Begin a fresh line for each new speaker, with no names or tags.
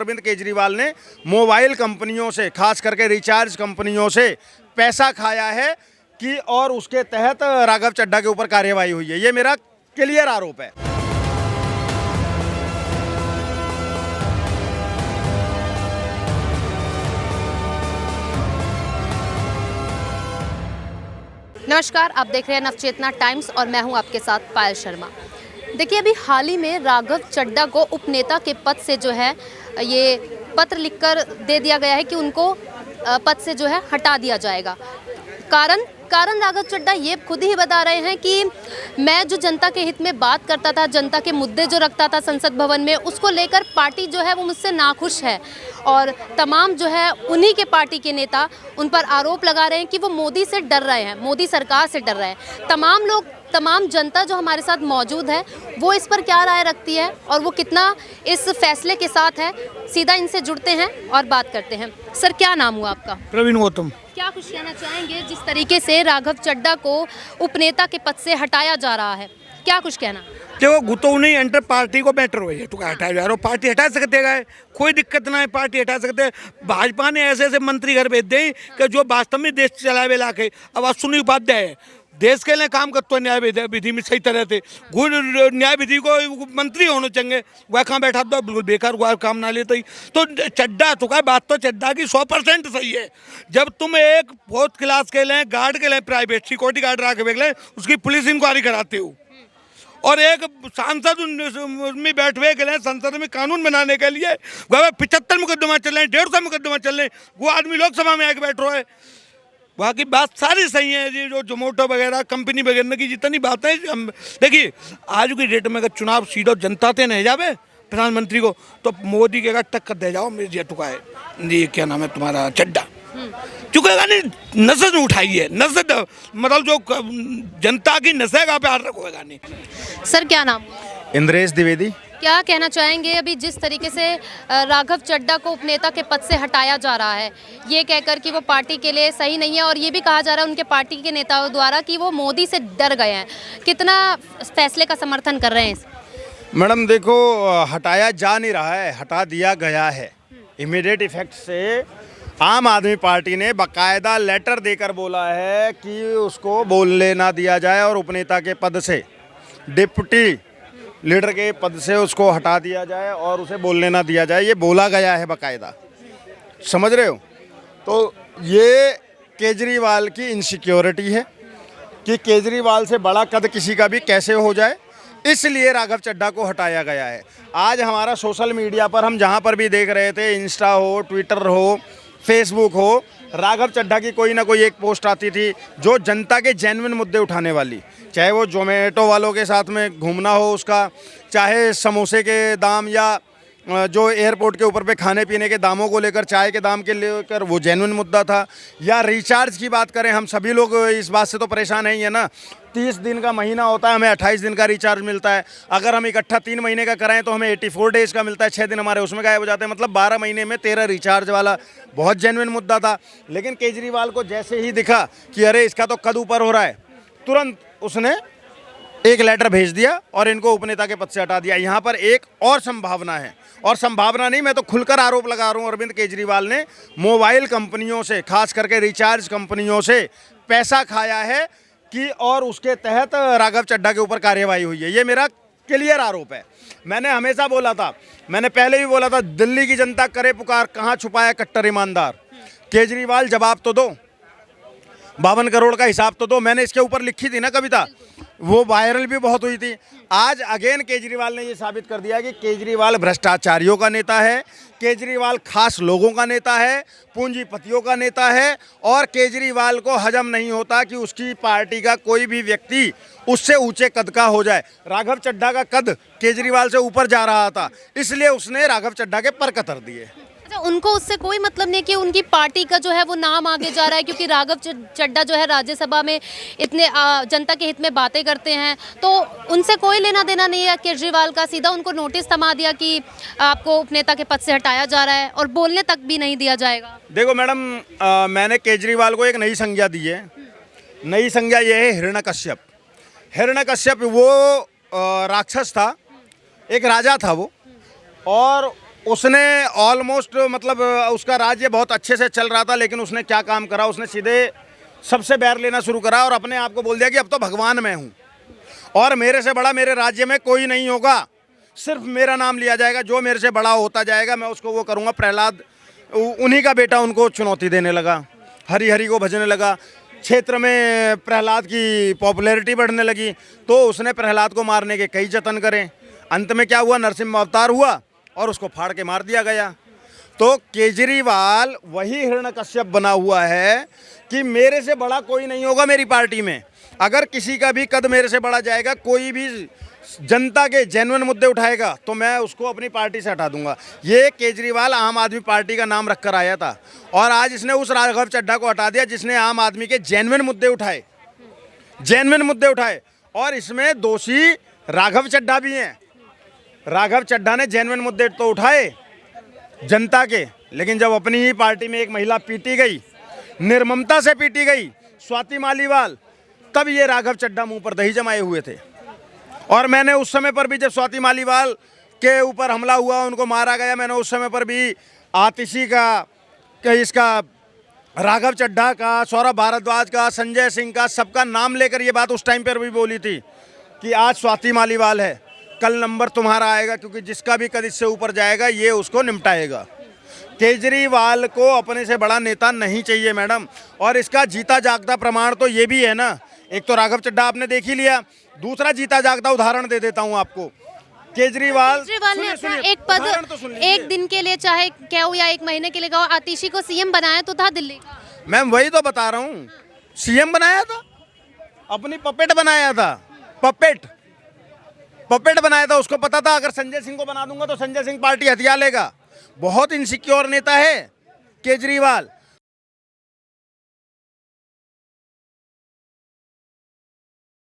अरविंद केजरीवाल ने मोबाइल कंपनियों से, खास करके रिचार्ज कंपनियों से पैसा खाया है कि और उसके तहत राघव चड्ढा के ऊपर कार्यवाही हुई है। ये मेरा क्लियर आरोप है।
नमस्कार, आप देख रहे हैं नवचेतना टाइम्स और मैं हूं आपके साथ पायल शर्मा। देखिए, अभी हाल ही में राघव चड्ढा को उपनेता के पद से जो है ये पत्र लिखकर दे दिया गया है कि उनको पद से जो है हटा दिया जाएगा। कारण राघव चड्ढा ये खुद ही बता रहे हैं कि मैं जो जनता के हित में बात करता था, जनता के मुद्दे जो रखता था संसद भवन में, उसको लेकर पार्टी जो है वो मुझसे नाखुश है। और तमाम जो है उन्हीं के पार्टी के नेता उन पर आरोप लगा रहे हैं कि वो मोदी से डर रहे हैं, मोदी सरकार से डर रहे हैं। तमाम जनता जो हमारे साथ मौजूद है वो इस पर क्या राय रखती है और वो कितना इस फैसले के साथ है, सीधा इनसे जुड़ते हैं और बात करते हैं। सर, क्या नाम हुआ आपका?
प्रवीण गौतम।
क्या कुछ कहना चाहेंगे जिस तरीके से राघव चड्ढा को उपनेता के पद से हटाया जा रहा है, क्या कुछ कहना?
देखो, गुतो नहीं एंटर पार्टी को बेटर हो है, तो हटाया जा रहा, पार्टी हटा सकते हैं, कोई दिक्कत ना है, पार्टी हटा सकते हैं। भाजपा ने ऐसे ऐसे मंत्री घर भेज दें कि जो वास्तव में देश चलावे लाके। अब अश्विनी उपाध्याय है, देश के लिए काम करते न्याय विधि में सही तरह से, न्याय विधि को मंत्री होने चाहिए, वह कहाँ बैठा तो बिल्कुल बेकार, वह काम ना लेते ही। तो चड्ढा तो का बात तो चड्ढा की 100% सही है। जब तुम एक फोर्थ क्लास के लिए गार्ड के लिए प्राइवेट सिक्योरिटी गार्ड रख के उसकी पुलिस इंक्वायरी कराते हो, और एक सांसद में बैठवे के लिए संसद में कानून बनाने के लिए 75 मुकदमा चल रहे हैं, 150 मुकदमा चल रहे हैं, वो आदमी लोकसभा में आके बैठ रहा है। वहाँ की बात सारी सही है जी, जो जोमेटो वगैरह कंपनी वगैरह की जितनी बातें हम देखिए, आज की डेट में अगर चुनाव सीधो जनता से नहीं जावे प्रधानमंत्री को, तो मोदी के अगर टक्कर दे जाओ मेरी जेठुका है जी, क्या नाम है तुम्हारा, चड्ढा चुकेगा नहीं, नजर उठाई है, नजर मतलब जो जनता की नशे का प्यार रखोगा नहीं।
सर, क्या नाम?
इंद्रेश द्विवेदी।
क्या कहना चाहेंगे अभी जिस तरीके से राघव चड्ढा को उपनेता के पद से हटाया जा रहा है, ये कहकर कि वो पार्टी के लिए सही नहीं है, और ये भी कहा जा रहा है उनके पार्टी के नेताओं द्वारा कि वो मोदी से डर गए हैं, कितना फैसले का समर्थन कर रहे हैं?
मैडम देखो, हटाया जा नहीं रहा है, हटा दिया गया है। इमीडिएट इफेक्ट से आम आदमी पार्टी ने बाकायदा लेटर देकर बोला है कि उसको बोलने ना दिया जाए और उपनेता के पद से, डिप्टी लीडर के पद से उसको हटा दिया जाए और उसे बोलने ना दिया जाए, ये बोला गया है बाकायदा। समझ रहे हो? तो ये केजरीवाल की इनसिक्योरिटी है कि केजरीवाल से बड़ा कद किसी का भी कैसे हो जाए, इसलिए राघव चड्ढा को हटाया गया है। आज हमारा सोशल मीडिया पर हम जहाँ पर भी देख रहे थे, इंस्टा हो, ट्विटर हो, फेसबुक हो, राघव चड्ढा की कोई ना कोई एक पोस्ट आती थी जो जनता के जेन्युइन मुद्दे उठाने वाली, चाहे वो जोमेटो वालों के साथ में घूमना हो उसका, चाहे समोसे के दाम, या जो एयरपोर्ट के ऊपर पे खाने पीने के दामों को लेकर, चाय के दाम के लेकर वो जेन्युइन मुद्दा था, या रिचार्ज की बात करें, हम सभी लोग इस बात से तो परेशान नहीं है ना। 30 दिन का महीना होता है, हमें 28 दिन का रिचार्ज मिलता है, अगर हम इकट्ठा 3 महीने का कराएं तो हमें 84 डेज़ का मिलता है, 6 दिन हमारे उसमें गायब हो जाते हैं, मतलब 12 महीने में 13 रिचार्ज वाला बहुत जेन्युइन मुद्दा था। लेकिन केजरीवाल को जैसे ही दिखा कि अरे इसका तो कद ऊपर हो रहा है, तुरंत उसने एक लेटर भेज दिया और इनको उपनेता के पद से हटा दिया। यहाँ पर एक और संभावना है, और संभावना नहीं, मैं तो खुलकर आरोप लगा रहा हूँ, अरविंद केजरीवाल ने मोबाइल कंपनियों से, खास करके रिचार्ज कंपनियों से पैसा खाया है कि और उसके तहत राघव चड्ढा के ऊपर कार्यवाही हुई है। ये मेरा क्लियर आरोप है। मैंने हमेशा बोला था, मैंने पहले भी बोला था, दिल्ली की जनता करे पुकार, कहाँ छुपाया कट्टर ईमानदार। केजरीवाल जवाब तो दो, 52 करोड़ का हिसाब तो दो। मैंने इसके ऊपर लिखी थी ना कविता, वो वायरल भी बहुत हुई थी। आज अगेन केजरीवाल ने ये साबित कर दिया कि केजरीवाल भ्रष्टाचारियों का नेता है, केजरीवाल खास लोगों का नेता है, पूंजीपतियों का नेता है, और केजरीवाल को हजम नहीं होता कि उसकी पार्टी का कोई भी व्यक्ति उससे ऊंचे कद का हो जाए। राघव चड्ढा का कद केजरीवाल से ऊपर जा रहा था, इसलिए उसने राघव चड्ढा के पर कतर दिए।
अच्छा, उनको उससे कोई मतलब नहीं कि उनकी पार्टी का जो है वो नाम आगे जा रहा है, क्योंकि राघव चड्ढा जो है राज्यसभा में इतने जनता के हित में बातें करते हैं, तो उनसे कोई लेना देना नहीं है केजरीवाल का। सीधा उनको नोटिस थमा दिया कि आपको उपनेता के पद से हटाया जा रहा है, और बोलने तक भी नहीं दिया जाएगा।
देखो मैडम, मैंने केजरीवाल को एक नई संज्ञा दी है। नई संज्ञा ये है हिरण्यकश्यप। हिरण्यकश्यप वो राक्षस था, एक राजा था वो, और उसने ऑलमोस्ट मतलब उसका राज्य बहुत अच्छे से चल रहा था, लेकिन उसने क्या काम करा, उसने सीधे सबसे बैर लेना शुरू करा और अपने आप को बोल दिया कि अब तो भगवान मैं हूँ और मेरे से बड़ा मेरे राज्य में कोई नहीं होगा, सिर्फ मेरा नाम लिया जाएगा, जो मेरे से बड़ा होता जाएगा मैं उसको वो करूँगा। प्रहलाद उन्हीं का बेटा उनको चुनौती देने लगा, हरी हरी को भजने लगा, क्षेत्र में प्रहलाद की पॉपुलैरिटी बढ़ने लगी, तो उसने प्रहलाद को मारने के कई जतन करे। अंत में क्या हुआ, नरसिम्हा अवतार हुआ और उसको फाड़ के मार दिया गया। तो केजरीवाल वही हिरण्यकश्यप बना हुआ है कि मेरे से बड़ा कोई नहीं होगा मेरी पार्टी में। अगर किसी का भी कद मेरे से बड़ा जाएगा, कोई भी जनता के जेन्युइन मुद्दे उठाएगा तो मैं उसको अपनी पार्टी से हटा दूंगा। ये केजरीवाल आम आदमी पार्टी का नाम रखकर आया था और आज इसने उस राघव चड्ढा को हटा दिया जिसने आम आदमी के जेन्युइन मुद्दे उठाए। और इसमें दोषी राघव चड्ढा भी हैं। राघव चड्ढा ने जेन्युइन मुद्दे तो उठाए जनता के, लेकिन जब अपनी ही पार्टी में एक महिला पीटी गई, निर्ममता से पीटी गई, स्वाति मालीवाल, तब ये राघव चड्ढा मुंह पर दही जमाए हुए थे। और मैंने उस समय पर भी, जब स्वाति मालीवाल के ऊपर हमला हुआ, उनको मारा गया, मैंने उस समय पर भी आतिशी का, इसका राघव चड्ढा का, सौरभ भारद्वाज का, संजय सिंह का, सबका नाम लेकर ये बात उस टाइम पर भी बोली थी कि आज स्वाति मालीवाल है, कल नंबर तुम्हारा आएगा, क्योंकि जिसका भी कद इससे ऊपर जाएगा ये उसको निपटाएगा। केजरीवाल को अपने से बड़ा नेता नहीं चाहिए मैडम। और इसका जीता जागता प्रमाण तो ये भी है ना, एक तो राघव चड्ढा आपने देख ही लिया, दूसरा जीता जागता उदाहरण दे देता हूँ आपको। केजरीवाल
ने अपना एक पद एक दिन के लिए, चाहे क्या हो या एक महीने के लिए कहो, आतिशी को सीएम बनाया तो था दिल्ली का।
मैम वही तो बता रहा हूँ, सीएम बनाया था, अपनी पपेट बनाया था, पपेट बनाया था। उसको पता था अगर संजय सिंह को बना दूंगा तो संजय सिंह पार्टी हथिया लेगा। बहुत इनसिक्योर नेता है केजरीवाल।